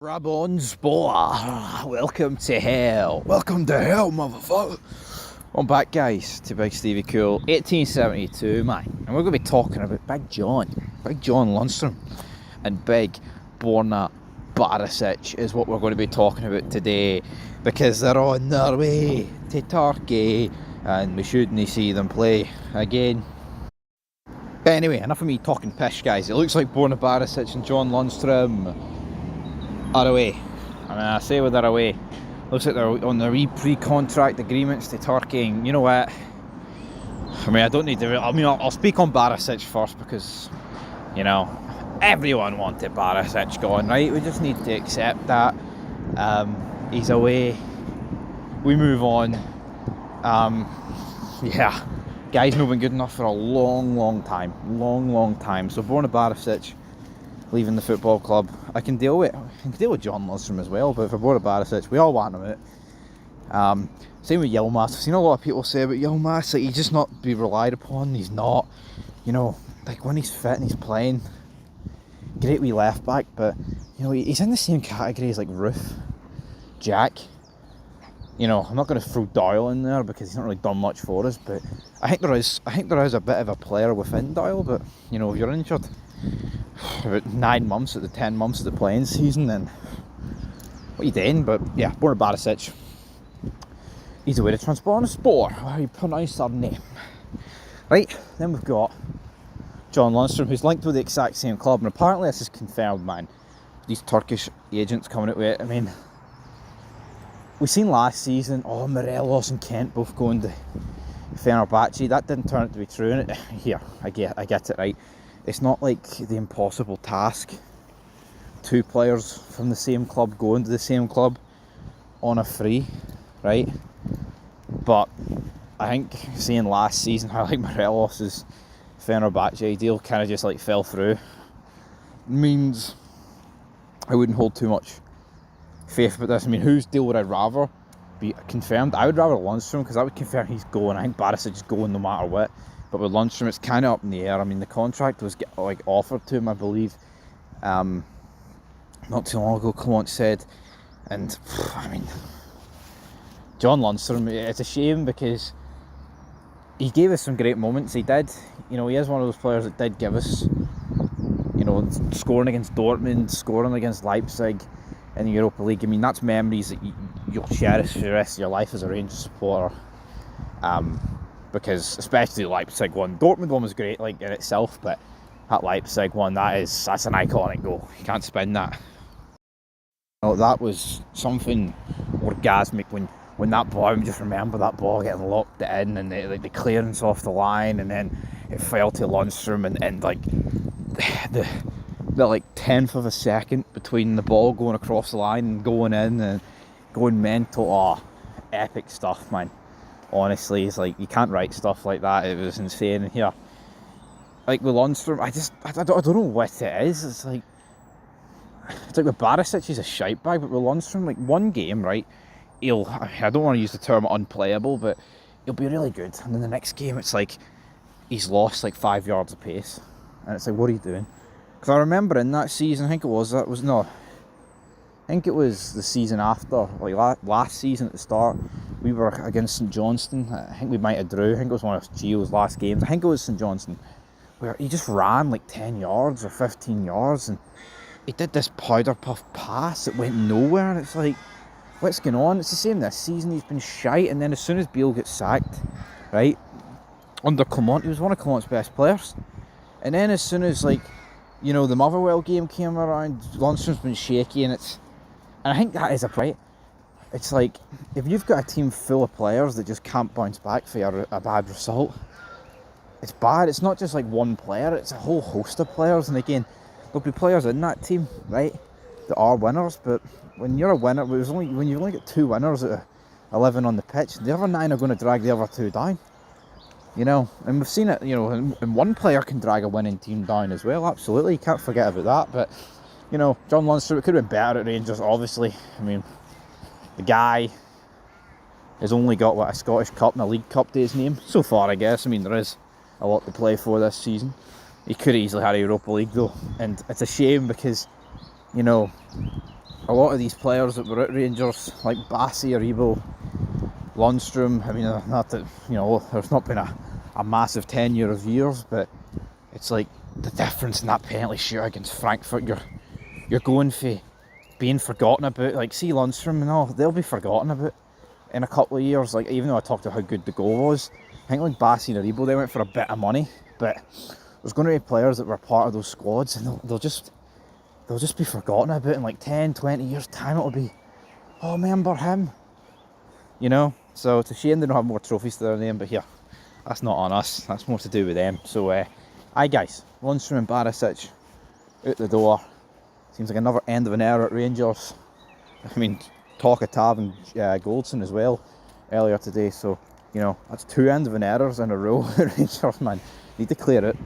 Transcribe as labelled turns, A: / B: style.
A: Rabon's welcome to hell.
B: Welcome to hell, motherfucker.
A: I'm back, guys, to Big Stevie Cool, 1872, man. And we're going to be talking about Big John Lundstram, and Big Borna Barisic is what we're going to be talking about today, because they're on their way to Turkey, and we shouldn't see them play again. But anyway, enough of me talking pish, guys. It looks like Borna Barisic and John Lundstram are away. I say they're away. Looks like they're on their pre-contract agreements to Turkey. And you know what? I don't need to. I'll speak on Barisic first because, you know, everyone wanted Barisic gone, right? We just need to accept that. He's away. We move on. Yeah, guy's not been good enough for a long time. So Borna Barisic leaving the football club. I can deal with John Lundstram as well, but for Borna Barisic, we all want him out. Same with Yilmaz. I've seen a lot of people say about Yilmaz, like, he's just not be relied upon. He's not, you know, like when he's fit and he's playing, great wee left back, but you know, he's in the same category as like Ruth, Jack. You know, I'm not going to throw Doyle in there because he's not really done much for us, but I think there is a bit of a player within Doyle. But you know, if you're injured about 9 months at the 10 months of the playing season, then what are you doing? But yeah, Borna Barisic, he's away to Trabzonspor, how you pronounce their name. Right, then we've got John Lundstram, who's linked with the exact same club, and apparently this is confirmed, man. These Turkish agents coming out with it. I mean, we've seen last season, Morelos and Kent both going to Fenerbahce. That didn't turn out to be true. And here, I get it, right? It's not like the impossible task. 2 players from the same club going to the same club on a free, right? But I think seeing last season how like Morelos' Fenerbahce deal kind of just like fell through means I wouldn't hold too much faith about this. I mean, whose deal would I rather be confirmed? I would rather Lundstram, because that would confirm he's going. I think Barisic is going no matter what. But with Lundstram, it's kind of up in the air. I mean, the contract was offered to him, I believe, not too long ago, Clement said. And, I mean, John Lundstram, it's a shame because he gave us some great moments. He did. You know, he is one of those players that did give us, you know, scoring against Dortmund, scoring against Leipzig in the Europa League. I mean, that's memories that you'll cherish for the rest of your life as a Rangers supporter. Because especially the Leipzig one, Dortmund one was great, like in itself, but that Leipzig one, that's an iconic goal. You can't spin that. Oh, that was something orgasmic when that ball. I just remember that ball getting locked in, and the clearance off the line, and then it fell to Lundstram, and like the like 10th of a second between the ball going across the line and going in and going mental. Oh, epic stuff, man. Honestly, it's like you can't write stuff like that. It was insane. And here, like with Lundstram, I don't know what it is. It's like with Barisic, he's a shite bag, but with Lundstram, like one game, right, I don't want to use the term unplayable, but he'll be really good. And then the next game, it's like he's lost like 5 yards of pace, and it's like, what are you doing? Because I remember in that season, I think it was the season after, like last season at the start, we were against St Johnstone. I think we might have drew. I think it was one of Gio's last games. I think it was St Johnstone, where he just ran like 10 yards or 15 yards, and he did this powder puff pass that went nowhere, and it's like, what's going on? It's the same this season. He's been shite, and then as soon as Beale gets sacked, right, under Clement, he was one of Clement's best players, and then as soon as, like, you know, the Motherwell game came around, Lundstram's been shaky, and I think that is a right. It's like, if you've got a team full of players that just can't bounce back for a bad result, it's bad. It's not just like one player, it's a whole host of players. And again, there'll be players in that team, right, that are winners, but when you're a winner, when you've only got 2 winners out of 11 on the pitch, the other 9 are going to drag the other 2 down. You know, and we've seen it, you know, and one player can drag a winning team down as well, absolutely, you can't forget about that. But, you know, John Lundstram, it could have been better at Rangers, obviously. I mean, the guy has only got, a Scottish Cup and a League Cup to his name, so far, I guess. I mean, there is a lot to play for this season. He could have easily had a Europa League, though, and it's a shame because, you know, a lot of these players that were at Rangers, like Barisic, Lundstram, I mean, not that, you know, there's not been a massive tenure of years, but it's like the difference in that penalty shoot against Frankfurt, you're going for being forgotten about. Like, see Lundstram and all, they'll be forgotten about in a couple of years. Like, even though I talked about how good the goal was, I think like Barisic and Aribo, they went for a bit of money, but there's going to be players that were part of those squads, and they'll just be forgotten about in like 10, 20 years time. It'll be, oh, remember him, you know. So it's a shame they don't have more trophies to their name, but here, that's not on us, that's more to do with them. So aye guys, Lundstram and Barisic out the door. Seems like another end of an era at Rangers. I mean, talk of Tav and Goldson as well earlier today, so you know, that's 2 end of an eras in a row at Rangers, man. Need to clear it.